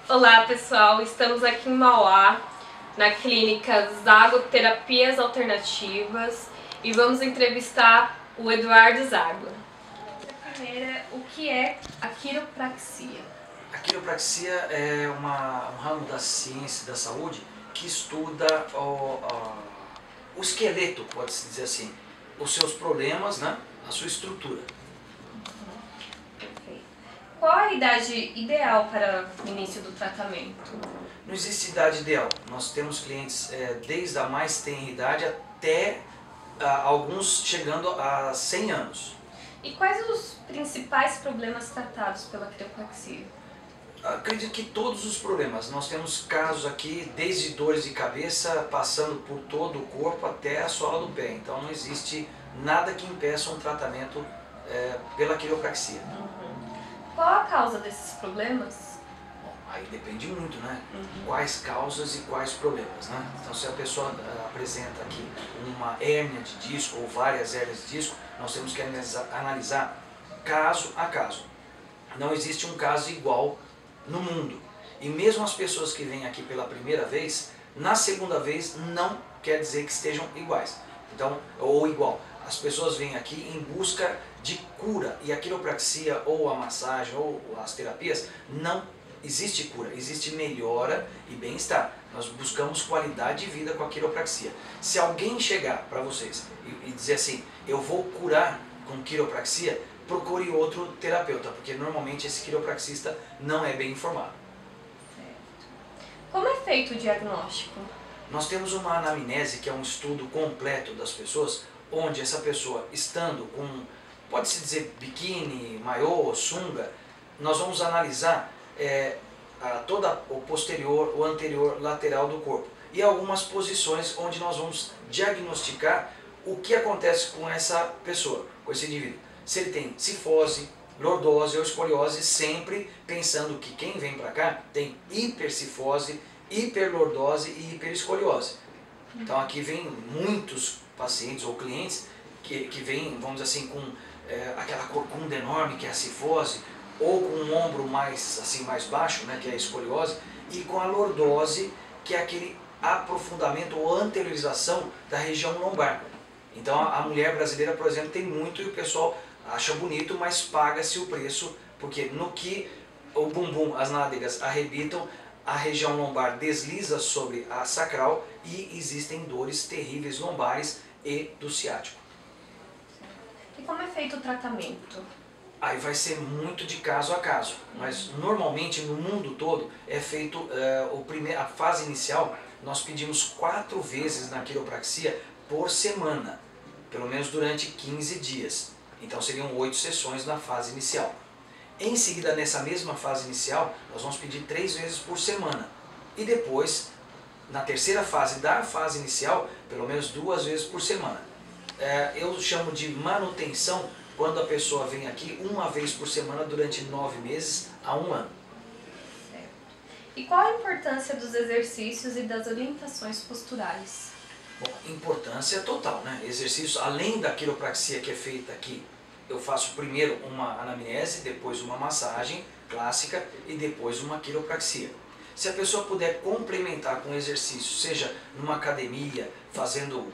Olá pessoal, estamos aqui em Mauá, na clínica Zago Terapias Alternativas e vamos entrevistar o Eduardo Zago. A primeira, o que é a quiropraxia? A quiropraxia é um ramo da ciência da saúde que estuda o esqueleto, pode-se dizer assim, os seus problemas, né? A sua estrutura. Perfeito. Qual a idade ideal para o início do tratamento? Não existe idade ideal. Nós temos clientes desde a mais tenra idade até alguns chegando a 100 anos. E quais os principais problemas tratados pela quiropraxia? Acredito que todos os problemas. Nós temos casos aqui desde dores de cabeça, passando por todo o corpo até a sola do pé. Então não existe nada que impeça um tratamento pela quiropraxia. Qual a causa desses problemas? Bom, aí depende muito, né? Quais causas e quais problemas, né? Então se a pessoa apresenta aqui uma hérnia de disco ou várias hérnias de disco, nós temos que analisar caso a caso. Não existe um caso igual no mundo. E mesmo as pessoas que vêm aqui pela primeira vez, na segunda vez não quer dizer que estejam iguais. Então, ou igual. As pessoas vêm aqui em busca de cura e a quiropraxia ou a massagem ou as terapias não existe cura, existe melhora e bem-estar. Nós buscamos qualidade de vida com a quiropraxia. Se alguém chegar para vocês e dizer assim, eu vou curar com quiropraxia, procure outro terapeuta, porque normalmente esse quiropraxista não é bem informado. Certo. Como é feito o diagnóstico? Nós temos uma anamnese, que é um estudo completo das pessoas, onde essa pessoa, estando com, pode-se dizer, biquíni, maiô, sunga, nós vamos analisar toda o posterior, o anterior, lateral do corpo. E algumas posições onde nós vamos diagnosticar o que acontece com essa pessoa, com esse indivíduo. Se ele tem cifose, lordose ou escoliose, sempre pensando que quem vem para cá tem hipercifose, hiperlordose e hiperescoliose. Então aqui vem muitos pacientes ou clientes que vêm, vamos dizer assim, com aquela corcunda enorme que é a cifose, ou com um ombro mais baixo, né, que é a escoliose, e com a lordose, que é aquele aprofundamento ou anteriorização da região lombar. Então a mulher brasileira, por exemplo, tem muito e o pessoal acha bonito, mas paga-se o preço, porque no que o bumbum, as nádegas arrebitam, a região lombar desliza sobre a sacral e existem dores terríveis lombares e do ciático. E como é feito o tratamento? Aí vai ser muito de caso a caso, mas normalmente no mundo todo é feito a fase inicial, nós pedimos 4 vezes na quiropraxia por semana, pelo menos durante 15 dias. Então seriam 8 sessões na fase inicial. Em seguida, nessa mesma fase inicial, nós vamos pedir 3 vezes por semana. E depois, na terceira fase da fase inicial, pelo menos 2 vezes por semana. Eu chamo de manutenção quando a pessoa vem aqui 1 vez por semana durante 9 meses a 1 ano. Certo. E qual a importância dos exercícios e das orientações posturais? Bom, importância total, né? Exercícios, além da quiropraxia que é feita aqui, eu faço primeiro uma anamnese, depois uma massagem clássica e depois uma quiropraxia. Se a pessoa puder complementar com exercício, seja numa academia, fazendo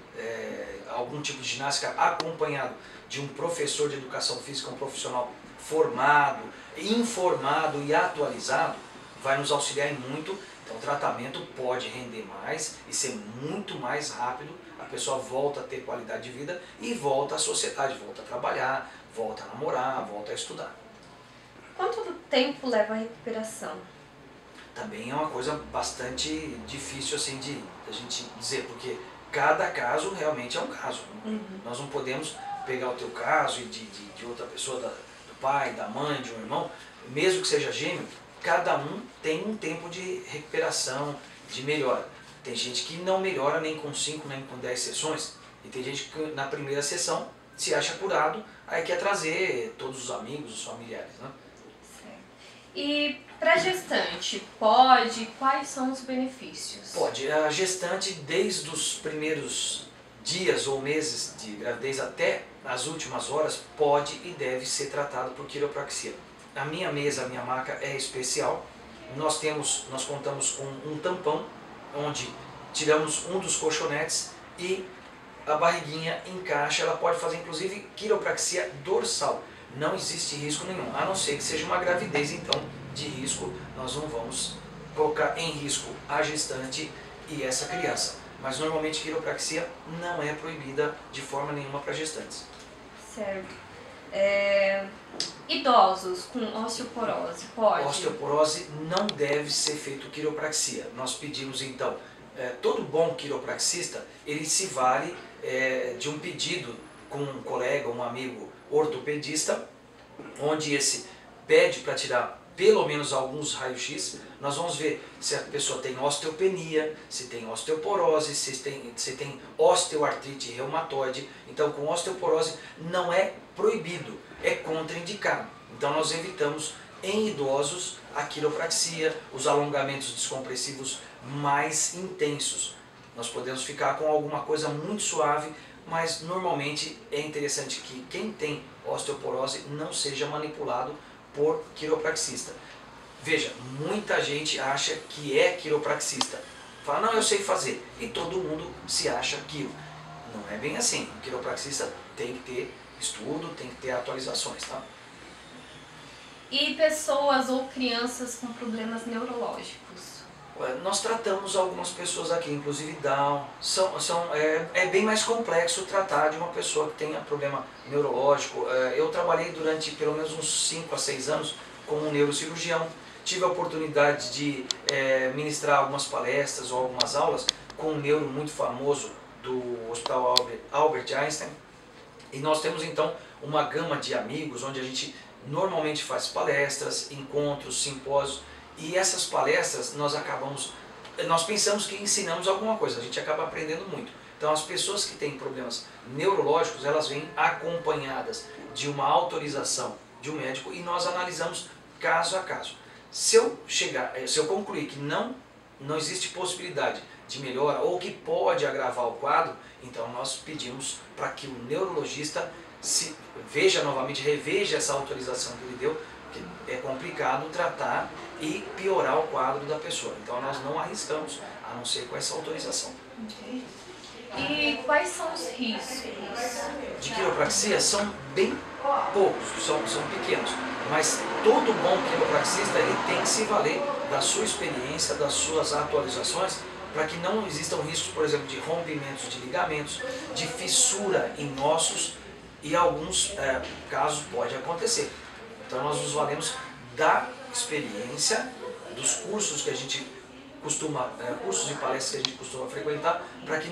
algum tipo de ginástica acompanhado de um professor de educação física, um profissional formado, informado e atualizado, vai nos auxiliar em muito. Então o tratamento pode render mais e ser muito mais rápido, a pessoa volta a ter qualidade de vida e volta à sociedade, volta a trabalhar, volta a namorar, volta a estudar. Quanto tempo leva a recuperação? Também é uma coisa bastante difícil assim de a gente dizer, porque cada caso realmente é um caso. Nós não podemos pegar o teu caso e de outra pessoa, do pai, da mãe, de um irmão, mesmo que seja gêmeo, cada um tem um tempo de recuperação, de melhora. Tem gente que não melhora nem com 5, nem com 10 sessões, e tem gente que na primeira sessão se acha curado, aí quer trazer todos os amigos, os familiares, né? Certo. E para gestante, pode? Quais são os benefícios? Pode. A gestante, desde os primeiros dias ou meses de gravidez até as últimas horas, pode e deve ser tratado por quiropraxia. A minha mesa, a minha maca é especial, nós contamos com um tampão, onde tiramos um dos colchonetes e a barriguinha encaixa. Ela pode fazer inclusive quiropraxia dorsal. Não existe risco nenhum, a não ser que seja uma gravidez, então de risco nós não vamos colocar em risco a gestante e essa criança. Mas normalmente quiropraxia não é proibida de forma nenhuma para gestantes. Certo. Idosos com osteoporose, pode? Osteoporose não deve ser feito quiropraxia. Nós pedimos então, todo bom quiropraxista, ele se vale de um pedido com um colega, um amigo ortopedista, onde esse pede para tirar pelo menos alguns raios-x. Nós vamos ver se a pessoa tem osteopenia, se tem osteoporose, se tem osteoartrite reumatoide. Então, com osteoporose não é proibido, é contraindicado. Então, nós evitamos em idosos a quiropraxia, os alongamentos descompressivos mais intensos. Nós podemos ficar com alguma coisa muito suave, mas normalmente é interessante que quem tem osteoporose não seja manipulado por quiropraxista. Veja, muita gente acha que é quiropraxista. Fala, não, eu sei fazer. E todo mundo se acha aquilo. Não é bem assim. O quiropraxista tem que ter estudo, tem que ter atualizações, tá? E pessoas ou crianças com problemas neurológicos? Nós tratamos algumas pessoas aqui, inclusive Down. É bem mais complexo tratar de uma pessoa que tenha problema neurológico. Eu trabalhei durante pelo menos uns 5 a 6 anos como um neurocirurgião. Tive a oportunidade de ministrar algumas palestras ou algumas aulas com um neuro muito famoso do Hospital Albert Einstein. E nós temos então uma gama de amigos onde a gente normalmente faz palestras, encontros, simpósios. E essas palestras nós pensamos que ensinamos alguma coisa, a gente acaba aprendendo muito. Então as pessoas que têm problemas neurológicos, elas vêm acompanhadas de uma autorização de um médico e nós analisamos caso a caso. Se eu concluir que não existe possibilidade de melhora ou que pode agravar o quadro, então nós pedimos para que o neurologista reveja essa autorização que ele deu, porque é complicado tratar e piorar o quadro da pessoa. Então nós não arriscamos, a não ser com essa autorização. Okay. E quais são os riscos? De quiropraxia são bem poucos, são pequenos. Mas todo bom quiropraxista ele tem que se valer da sua experiência, das suas atualizações, para que não existam riscos, por exemplo, de rompimentos de ligamentos, de fissura em ossos, e alguns casos pode acontecer. Então nós nos valemos da experiência, dos cursos que a gente cursos de palestras que a gente costuma frequentar, para que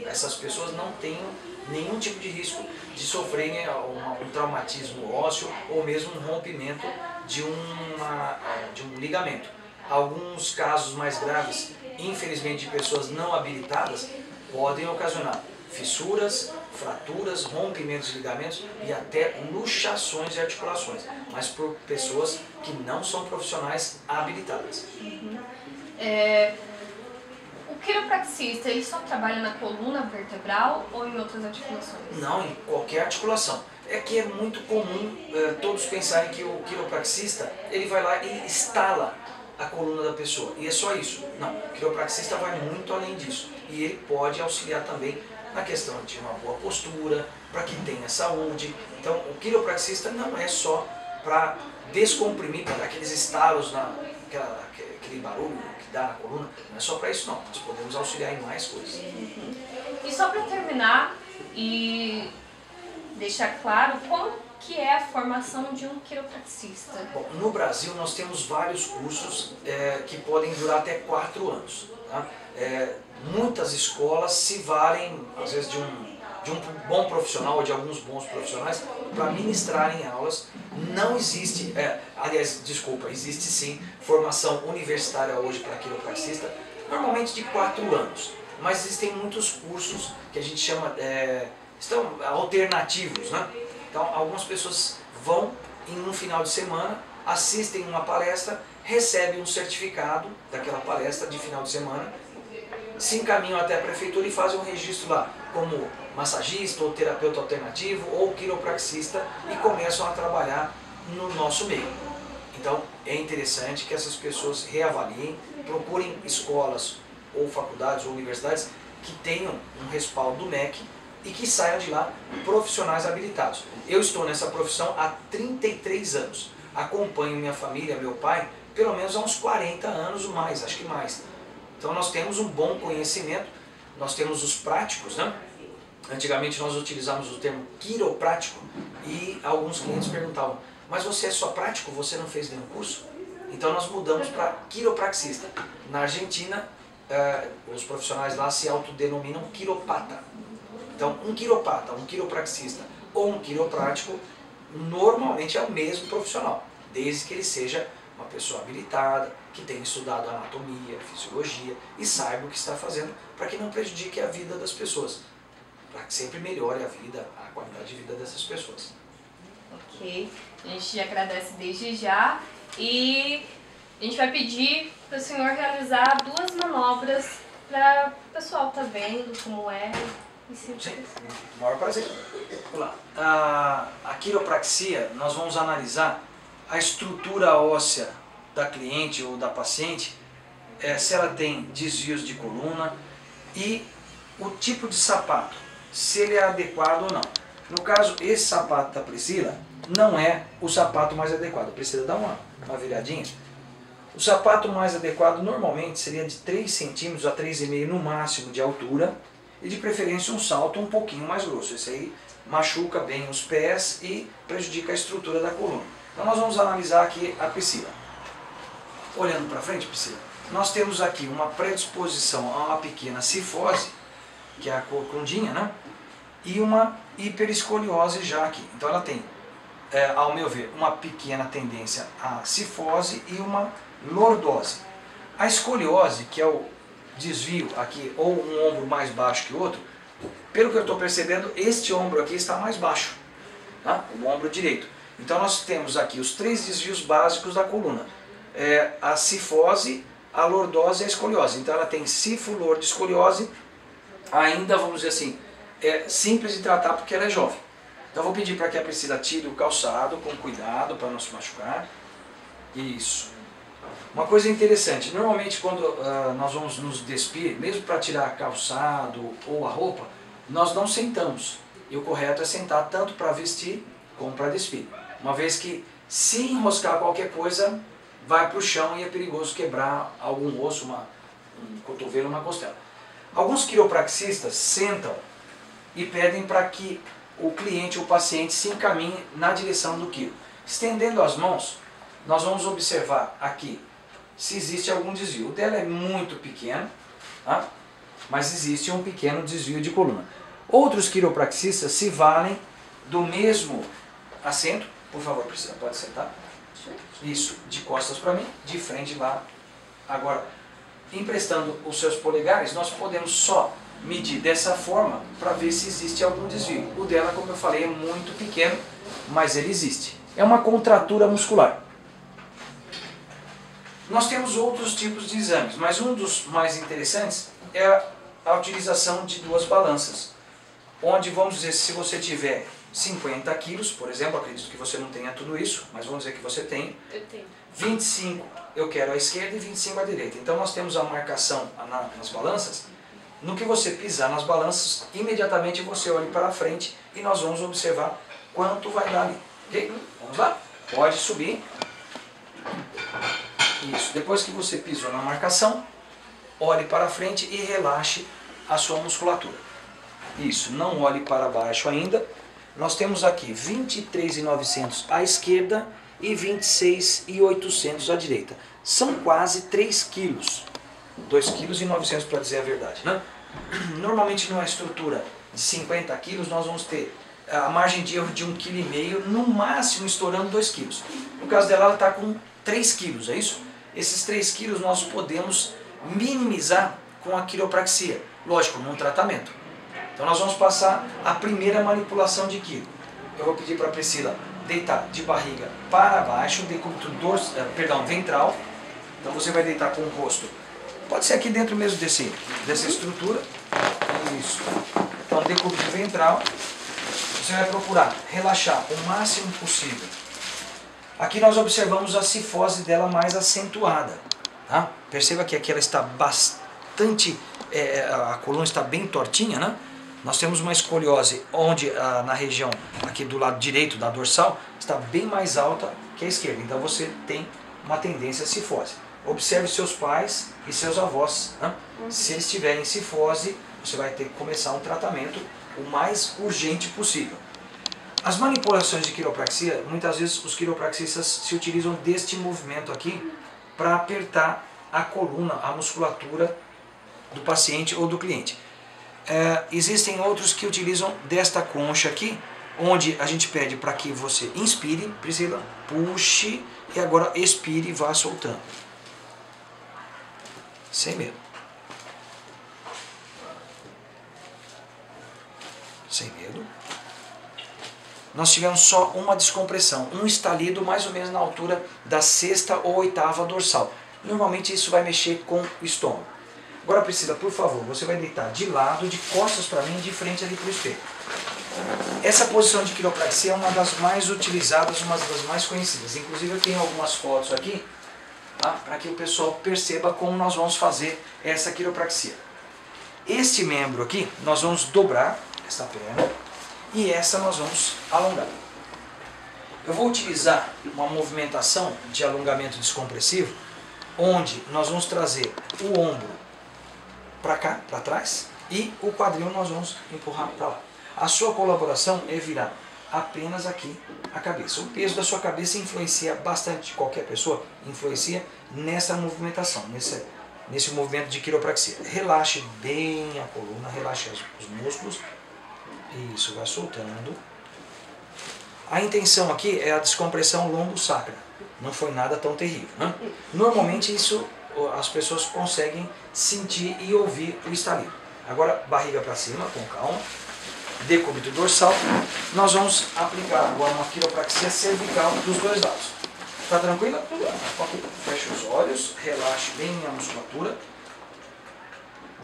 essas pessoas não tenham nenhum tipo de risco de sofrerem um traumatismo ósseo ou mesmo um rompimento de um ligamento. Alguns casos mais graves, infelizmente de pessoas não habilitadas, podem ocasionar fissuras, fraturas, rompimentos de ligamentos e até luxações de articulações, mas por pessoas que não são profissionais habilitadas. O quiropraxista, ele só trabalha na coluna vertebral ou em outras articulações? Não, em qualquer articulação. É que é muito comum todos pensarem que o quiropraxista ele vai lá e instala a coluna da pessoa, e é só isso. Não, o quiropraxista vai muito além disso, e ele pode auxiliar também na questão de uma boa postura, para que tenha saúde. Então o quiropraxista não é só para descomprimir, para dar aqueles estalos, aquele barulho que dá na coluna, não é só para isso não, nós podemos auxiliar em mais coisas. E só para terminar e deixar claro, como que é a formação de um quiropraxista? Bom, no Brasil nós temos vários cursos que podem durar até 4 anos. Tá? Muitas escolas se valem, às vezes, de um bom profissional ou de alguns bons profissionais para ministrarem aulas. Não existe, existe sim formação universitária hoje para quiropraxista, normalmente de 4 anos. Mas existem muitos cursos que a gente chama, estão alternativos, né? Então algumas pessoas vão em um final de semana, assistem uma palestra, recebem um certificado daquela palestra de final de semana, se encaminham até a prefeitura e fazem um registro lá como massagista ou terapeuta alternativo ou quiropraxista e começam a trabalhar no nosso meio. Então é interessante que essas pessoas reavaliem, procurem escolas ou faculdades ou universidades que tenham um respaldo do MEC e que saiam de lá profissionais habilitados. Eu estou nessa profissão há 33 anos, acompanho minha família, meu pai, pelo menos há uns 40 anos ou mais, acho que mais. Então nós temos um bom conhecimento, nós temos os práticos, né? Antigamente nós utilizávamos o termo quiroprático e alguns clientes perguntavam: mas você é só prático, você não fez nenhum curso? Então nós mudamos para quiropraxista. Na Argentina, os profissionais lá se autodenominam quiropata. Então um quiropata, um quiropraxista ou um quiroprático normalmente é o mesmo profissional, desde que ele seja uma pessoa habilitada, que tenha estudado anatomia, fisiologia e saiba o que está fazendo para que não prejudique a vida das pessoas, para que sempre melhore a vida, a qualidade de vida dessas pessoas. Ok, a gente agradece desde já e a gente vai pedir para o senhor realizar 2 manobras para o pessoal estar vendo como é. Sim, o maior prazer. Vamos lá. A quiropraxia, nós vamos analisar a estrutura óssea da cliente ou da paciente, se ela tem desvios de coluna e o tipo de sapato, se ele é adequado ou não. No caso, esse sapato da Priscila não é o sapato mais adequado. A Priscila dá uma viradinha. O sapato mais adequado normalmente seria de 3 centímetros a 3,5 no máximo de altura e de preferência um salto um pouquinho mais grosso. Esse aí machuca bem os pés e prejudica a estrutura da coluna. Então nós vamos analisar aqui a Priscila. Olhando para frente, Priscila, nós temos aqui uma predisposição a uma pequena cifose, que é a corcundinha, né? E uma hiperescoliose já aqui. Então ela tem, ao meu ver, uma pequena tendência à cifose e uma lordose. A escoliose, que é o desvio aqui, ou um ombro mais baixo que o outro, pelo que eu estou percebendo, este ombro aqui está mais baixo, tá? O ombro direito. Então nós temos aqui os 3 desvios básicos da coluna. A cifose, a lordose e a escoliose. Então ela tem cifo, lordo, escoliose, ainda vamos dizer assim, é simples de tratar porque ela é jovem. Então vou pedir para que a Priscila tire o calçado com cuidado para não se machucar. Isso. Uma coisa interessante, normalmente quando nós vamos nos despir, mesmo para tirar calçado ou a roupa, nós não sentamos. E o correto é sentar tanto para vestir como para despir. Uma vez que se enroscar qualquer coisa, vai para o chão e é perigoso quebrar algum osso, um cotovelo, uma costela. Alguns quiropraxistas sentam e pedem para que o cliente ou o paciente se encaminhe na direção do quiro. Estendendo as mãos, nós vamos observar aqui se existe algum desvio. O dela é muito pequeno, tá? Mas existe um pequeno desvio de coluna. Outros quiropraxistas se valem do mesmo assento. Por favor, Priscila, pode sentar. Isso, de costas para mim, de frente lá. Agora, emprestando os seus polegares, nós podemos só medir dessa forma para ver se existe algum desvio. O dela, como eu falei, é muito pequeno, mas ele existe. É uma contratura muscular. Nós temos outros tipos de exames, mas um dos mais interessantes é a utilização de 2 balanças, onde vamos dizer, se você tiver 50 quilos, por exemplo, acredito que você não tenha tudo isso, mas vamos dizer que você tem. Eu tenho. 25 eu quero à esquerda e 25 à direita. Então nós temos a marcação nas balanças. No que você pisar nas balanças, imediatamente você olha para frente e nós vamos observar quanto vai dar ali. Ok? Vamos lá? Pode subir. Isso. Depois que você pisou na marcação, olhe para frente e relaxe a sua musculatura. Isso. Não olhe para baixo ainda. Nós temos aqui 23.900 à esquerda e 26.800 à direita. São quase 3 quilos. 2,9 kg para dizer a verdade, né? Normalmente numa estrutura de 50 quilos nós vamos ter a margem de erro de 1,5 kg, no máximo estourando 2 kg. No caso dela, ela está com 3 kg, é isso? Esses 3 kg nós podemos minimizar com a quiropraxia, lógico, num tratamento. Então nós vamos passar a primeira manipulação de quiro. Eu vou pedir para a Priscila deitar de barriga para baixo, decúbito ventral. Então você vai deitar com o rosto. Pode ser aqui dentro mesmo dessa estrutura. Isso. Então, decúbito ventral. Você vai procurar relaxar o máximo possível Aqui nós observamos a cifose dela mais acentuada. Tá? Perceba que aqui ela está bastante, a coluna está bem tortinha, né? Nós temos uma escoliose onde na região aqui do lado direito da dorsal está bem mais alta que a esquerda. Então você tem uma tendência à cifose. Observe seus pais e seus avós. Né? Se eles tiverem cifose, você vai ter que começar um tratamento o mais urgente possível. As manipulações de quiropraxia, muitas vezes os quiropraxistas se utilizam deste movimento aqui para apertar a coluna, a musculatura do paciente ou do cliente. Existem outros que utilizam desta concha aqui, onde a gente pede para que você inspire, Priscila, puxe e agora expire e vá soltando. Sem medo. Sem medo. Nós tivemos só uma descompressão, um estalido mais ou menos na altura da 6ª ou 8ª dorsal. Normalmente isso vai mexer com o estômago. Agora, Priscila, por favor, você vai deitar de lado, de costas para mim, de frente ali para o espelho. Essa posição de quiropraxia é uma das mais utilizadas, uma das mais conhecidas. Inclusive eu tenho algumas fotos aqui, tá? Para que o pessoal perceba como nós vamos fazer essa quiropraxia. Este membro aqui, nós vamos dobrar essa perna. E essa nós vamos alongar. Eu vou utilizar uma movimentação de alongamento descompressivo, onde nós vamos trazer o ombro para cá, para trás, e o quadril nós vamos empurrar para lá. A sua colaboração é virar apenas aqui a cabeça. O peso da sua cabeça influencia bastante, de qualquer pessoa, influencia nessa movimentação, nesse movimento de quiropraxia. Relaxe bem a coluna, relaxe os músculos. Isso, vai soltando. A intenção aqui é a descompressão lombo-sacra. Não foi nada tão terrível, né? Normalmente isso as pessoas conseguem sentir e ouvir o estalido. Agora, barriga para cima, com calma. Decúbito dorsal. Nós vamos aplicar agora uma quiropraxia cervical dos dois lados. Tá tranquila? Ok. Feche os olhos, relaxe bem a musculatura.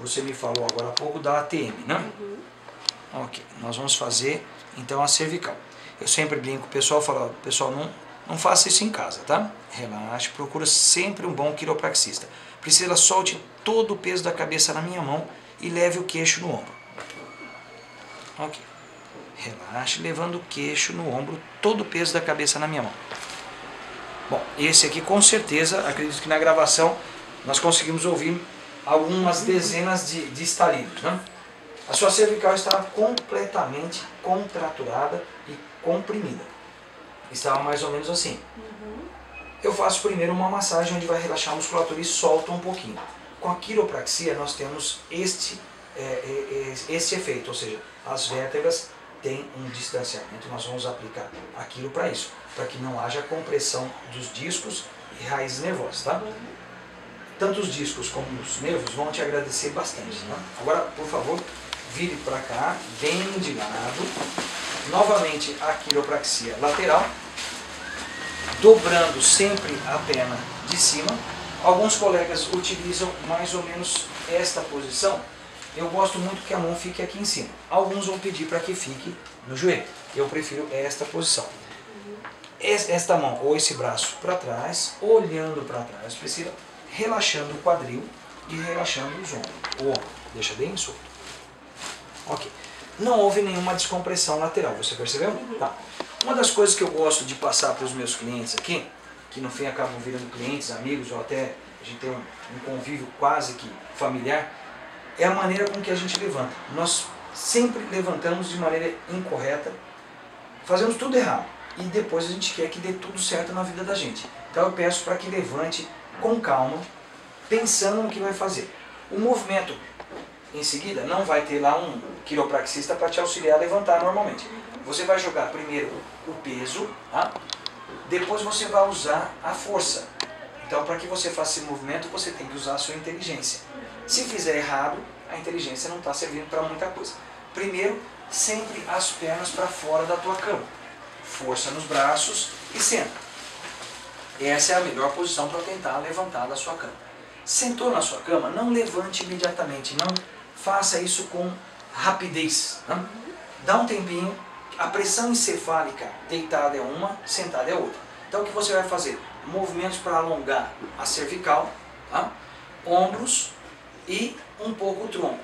Você me falou agora há pouco da ATM, né? Ok, nós vamos fazer então a cervical. Eu sempre brinco, o pessoal fala, pessoal, não faça isso em casa, tá? Relaxe, procura sempre um bom quiropraxista. Priscila, solte todo o peso da cabeça na minha mão e leve o queixo no ombro. Ok. Relaxe, levando o queixo no ombro, todo o peso da cabeça na minha mão. Bom, esse aqui com certeza, acredito que na gravação nós conseguimos ouvir algumas dezenas de estalidos, né? A sua cervical estava completamente contraturada e comprimida. Estava mais ou menos assim. Eu faço primeiro uma massagem onde vai relaxar a musculatura e solta um pouquinho. Com a quiropraxia nós temos este efeito, ou seja, as vértebras têm um distanciamento. Nós vamos aplicar aquilo para isso, para que não haja compressão dos discos e raízes nervosas, tá? Tanto os discos como os nervos vão te agradecer bastante, tá? Agora, por favor, vire para cá, bem de lado. Novamente a quiropraxia lateral, dobrando sempre a perna de cima. Alguns colegas utilizam mais ou menos esta posição. Eu gosto muito que a mão fique aqui em cima. Alguns vão pedir para que fique no joelho. Eu prefiro esta posição. Esta mão ou esse braço para trás, olhando para trás, precisa relaxando o quadril e relaxando os ombros. O ombro, deixa bem solto. Ok. Não houve nenhuma descompressão lateral, você percebeu? Tá. Uma das coisas que eu gosto de passar para os meus clientes aqui, que no fim acabam virando clientes, amigos, ou até a gente tem um convívio quase que familiar, é a maneira com que a gente levanta. Nós sempre levantamos de maneira incorreta, fazemos tudo errado. E depois a gente quer que dê tudo certo na vida da gente. Então eu peço para que levante com calma, pensando no que vai fazer. O movimento em seguida não vai ter lá um quiropraxista para te auxiliar a levantar normalmente. Você vai jogar primeiro o peso, tá? Depois você vai usar a força. Então para que você faça esse movimento você tem que usar a sua inteligência. Se fizer errado, a inteligência não está servindo para muita coisa. Primeiro, sempre as pernas para fora da tua cama. Força nos braços e senta. Essa é a melhor posição para tentar levantar da sua cama. Sentou na sua cama, não levante imediatamente, não faça isso com rapidez. Não? Dá um tempinho, a pressão encefálica deitada é uma, sentada é outra. Então o que você vai fazer? Movimentos para alongar a cervical, tá? Ombros e um pouco o tronco.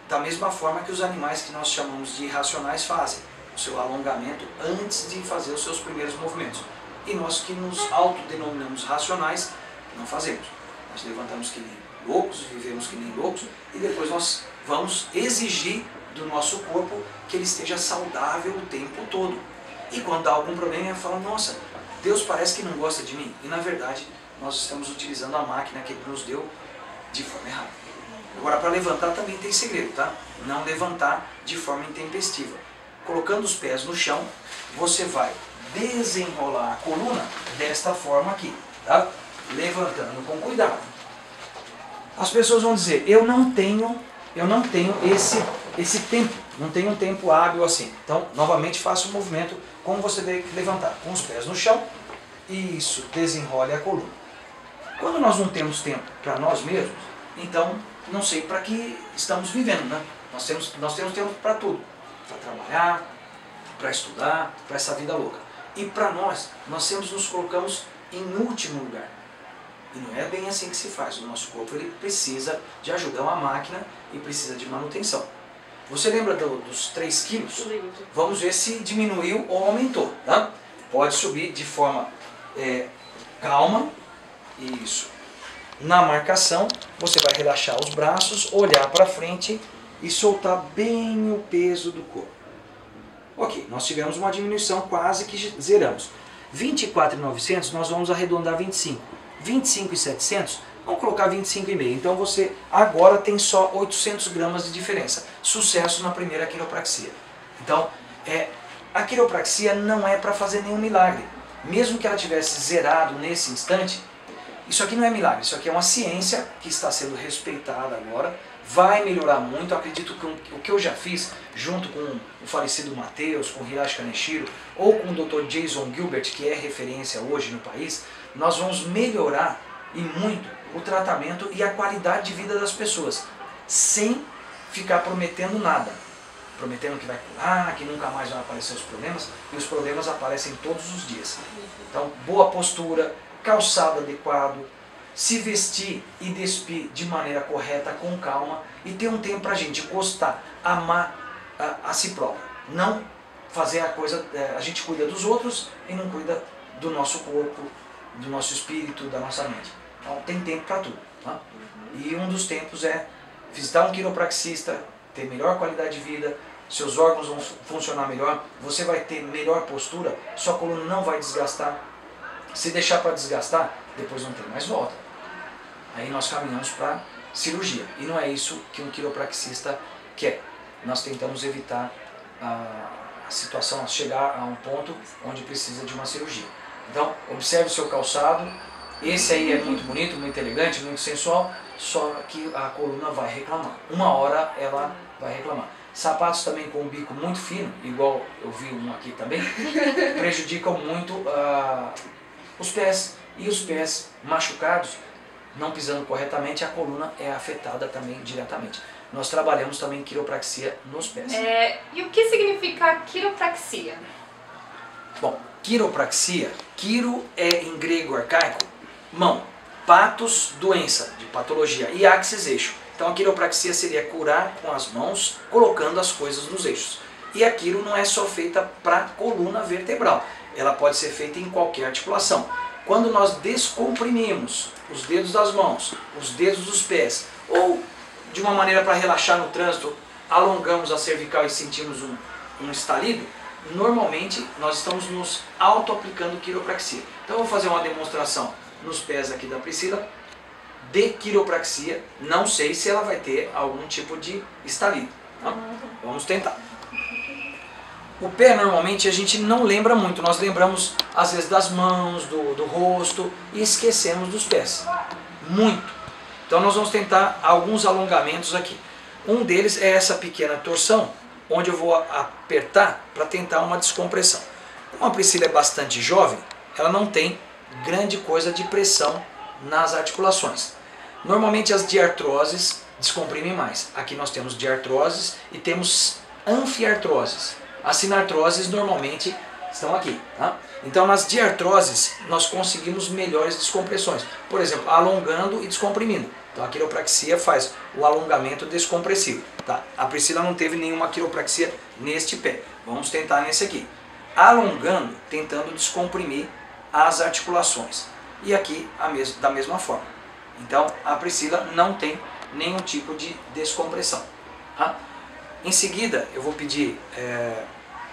Da mesma forma que os animais que nós chamamos de irracionais fazem, o seu alongamento antes de fazer os seus primeiros movimentos. E nós que nos autodenominamos racionais, não fazemos. Nós levantamos que nem loucos, vivemos que nem loucos, e depois nós vamos exigir do nosso corpo que ele esteja saudável o tempo todo. E quando dá algum problema, ele fala, nossa, Deus parece que não gosta de mim. E na verdade, nós estamos utilizando a máquina que Ele nos deu de forma errada. Agora, para levantar também tem segredo, tá? Não levantar de forma intempestiva. Colocando os pés no chão, você vai desenrolar a coluna desta forma aqui, tá? Levantando com cuidado. As pessoas vão dizer, eu não tenho esse tempo, não tenho um tempo hábil assim. Então, novamente, faça o movimento como você deve levantar, com os pés no chão. Isso, desenrole a coluna. Quando nós não temos tempo para nós mesmos, então, não sei para que estamos vivendo, né? Nós temos tempo para tudo. Para trabalhar, para estudar, para essa vida louca. E para nós sempre nos colocamos em último lugar. E não é bem assim que se faz. O nosso corpo ele precisa de ajuda, é uma máquina e precisa de manutenção. Você lembra dos 3 quilos? Vamos ver se diminuiu ou aumentou. Tá? Pode subir de forma calma. Isso. Na marcação, você vai relaxar os braços, olhar para frente e soltar bem o peso do corpo. Ok, nós tivemos uma diminuição, quase que zeramos. 24.900 nós vamos arredondar 25. 25.700, vamos colocar 25,5. Então você agora tem só 800 gramas de diferença. Sucesso na primeira quiropraxia. Então, a quiropraxia não é para fazer nenhum milagre. Mesmo que ela tivesse zerado nesse instante, isso aqui não é milagre, isso aqui é uma ciência que está sendo respeitada agora, vai melhorar muito. Eu acredito que o que eu já fiz, junto com o falecido Matheus, com o Hiroshi Kaneshiro, ou com o Dr. Jason Gilbert, que é referência hoje no país, nós vamos melhorar e muito o tratamento e a qualidade de vida das pessoas, sem ficar prometendo nada. Prometendo que vai curar, que nunca mais vão aparecer os problemas, e os problemas aparecem todos os dias. Então, boa postura, calçado adequado, se vestir e despir de maneira correta, com calma, e ter um tempo para a gente gostar, amar a si próprio. Não fazer a coisa, a gente cuida dos outros e não cuida do nosso corpo, do nosso espírito, da nossa mente. Então tem tempo para tudo. Tá? E um dos tempos é visitar um quiropraxista, ter melhor qualidade de vida, seus órgãos vão funcionar melhor, você vai ter melhor postura, sua coluna não vai desgastar. Se deixar para desgastar, depois não tem mais volta. Aí nós caminhamos para cirurgia. E não é isso que um quiropraxista quer. Nós tentamos evitar a situação, chegar a um ponto onde precisa de uma cirurgia. Então, observe o seu calçado. Esse aí é muito bonito, muito elegante, muito sensual, só que a coluna vai reclamar. Uma hora ela vai reclamar. Sapatos também com um bico muito fino, igual eu vi um aqui também, prejudicam muito os pés. E os pés machucados, não pisando corretamente, a coluna é afetada também diretamente. Nós trabalhamos também quiropraxia nos pés. E o que significa quiropraxia? Bom, quiropraxia, quiro é em grego arcaico, mão, patos, doença, de patologia, e axis, eixo. Então a quiropraxia seria curar com as mãos, colocando as coisas nos eixos. E a quiro não é só feita para a coluna vertebral, ela pode ser feita em qualquer articulação. Quando nós descomprimimos os dedos das mãos, os dedos dos pés, ou de uma maneira para relaxar no trânsito, alongamos a cervical e sentimos um estalido, normalmente nós estamos nos auto-aplicando quiropraxia. Então eu vou fazer uma demonstração nos pés aqui da Priscila, de quiropraxia. Não sei se ela vai ter algum tipo de estalido. Tá? Vamos tentar. O pé normalmente a gente não lembra muito, nós lembramos às vezes das mãos, do rosto e esquecemos dos pés. Muito. Então nós vamos tentar alguns alongamentos aqui. Um deles é essa pequena torção, onde eu vou apertar para tentar uma descompressão. Como a Priscila é bastante jovem, ela não tem grande coisa de pressão nas articulações. Normalmente as diartroses descomprimem mais. Aqui nós temos diartroses e temos anfiartroses. As sinartroses normalmente estão aqui. Tá? Então nas diartroses nós conseguimos melhores descompressões. Por exemplo, alongando e descomprimindo. Então a quiropraxia faz o alongamento descompressivo. Tá? A Priscila não teve nenhuma quiropraxia neste pé. Vamos tentar nesse aqui. Alongando, tentando descomprimir as articulações. E aqui da mesma forma. Então a Priscila não tem nenhum tipo de descompressão. Tá? Em seguida eu vou pedir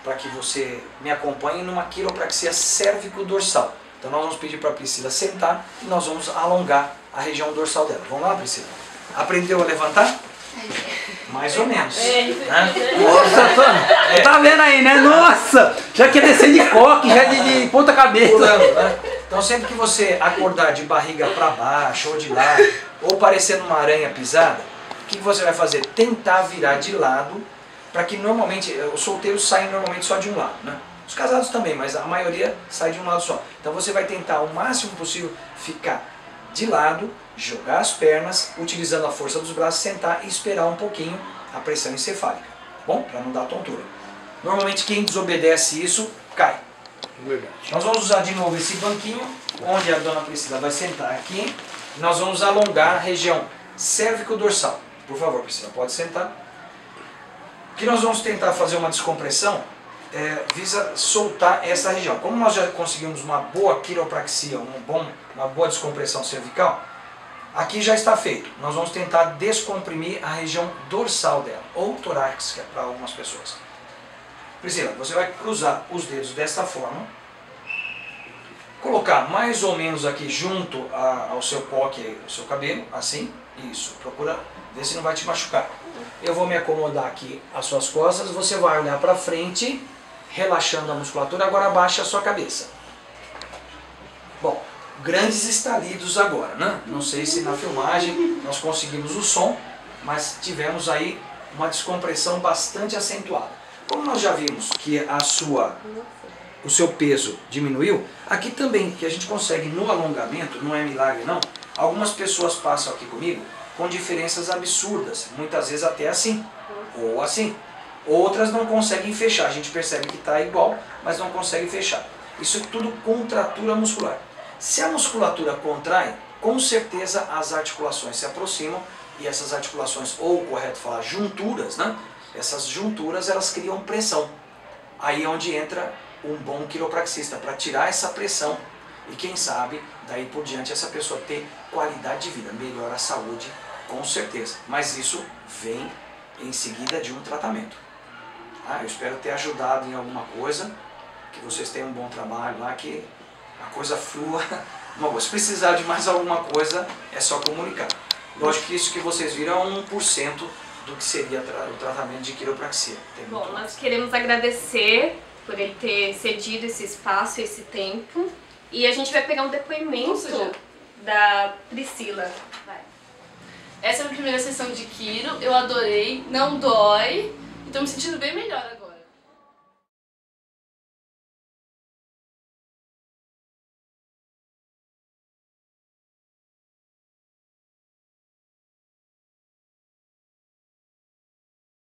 para que você me acompanhe numa quiropraxia cérvico-dorsal. Então nós vamos pedir para a Priscila sentar e nós vamos alongar a região dorsal dela. Vamos lá, Priscila? Aprendeu a levantar? Mais ou menos. Né? Nossa, tá vendo aí, né? Nossa! Já quer descer de coque, já de ponta cabeça. Pulando, né? Então sempre que você acordar de barriga para baixo ou de lado, ou parecendo uma aranha pisada, o que você vai fazer? Tentar virar de lado, para que normalmente, os solteiros saem normalmente só de um lado, né? Os casados também, mas a maioria sai de um lado só. Então você vai tentar o máximo possível ficar de lado, jogar as pernas, utilizando a força dos braços, sentar e esperar um pouquinho a pressão encefálica. Bom, para não dar tontura. Normalmente quem desobedece isso, cai. Verdade. Nós vamos usar de novo esse banquinho, onde a dona Priscila vai sentar aqui. Nós vamos alongar a região cérvico-dorsal. Por favor, Priscila, pode sentar. O que nós vamos tentar fazer uma descompressão visa soltar essa região. Como nós já conseguimos uma boa quiropraxia, uma boa descompressão cervical, aqui já está feito. Nós vamos tentar descomprimir a região dorsal dela, ou torácica para algumas pessoas. Priscila, você vai cruzar os dedos desta forma, colocar mais ou menos aqui junto ao seu coque, ao seu cabelo, assim, isso, procura ver se não vai te machucar. Eu vou me acomodar aqui às suas costas, você vai olhar para frente, relaxando a musculatura, agora abaixa a sua cabeça. Bom, grandes estalidos agora, né? Não sei se na filmagem nós conseguimos o som, mas tivemos aí uma descompressão bastante acentuada. Como nós já vimos que o seu peso diminuiu, aqui também, que a gente consegue no alongamento, não é milagre não, algumas pessoas passam aqui comigo com diferenças absurdas, muitas vezes até assim, ou assim. Outras não conseguem fechar, a gente percebe que está igual, mas não consegue fechar. Isso é tudo contratura muscular. Se a musculatura contrai, com certeza as articulações se aproximam e essas articulações, ou correto falar, junturas, né? Essas junturas elas criam pressão. Aí é onde entra um bom quiropraxista, para tirar essa pressão e quem sabe, daí por diante essa pessoa ter qualidade de vida, melhora a saúde, com certeza. Mas isso vem em seguida de um tratamento. Eu espero ter ajudado em alguma coisa, que vocês tenham um bom trabalho lá, que a coisa flua. Se precisar de mais alguma coisa, é só comunicar. Lógico que isso que vocês viram é 1% do que seria o tratamento de quiropraxia. Bom, nós queremos agradecer por ele ter cedido esse espaço, esse tempo. E a gente vai pegar um depoimento da Priscila. Vai. Essa é a minha primeira sessão de quiro, eu adorei, não dói, e tô me sentindo bem melhor agora.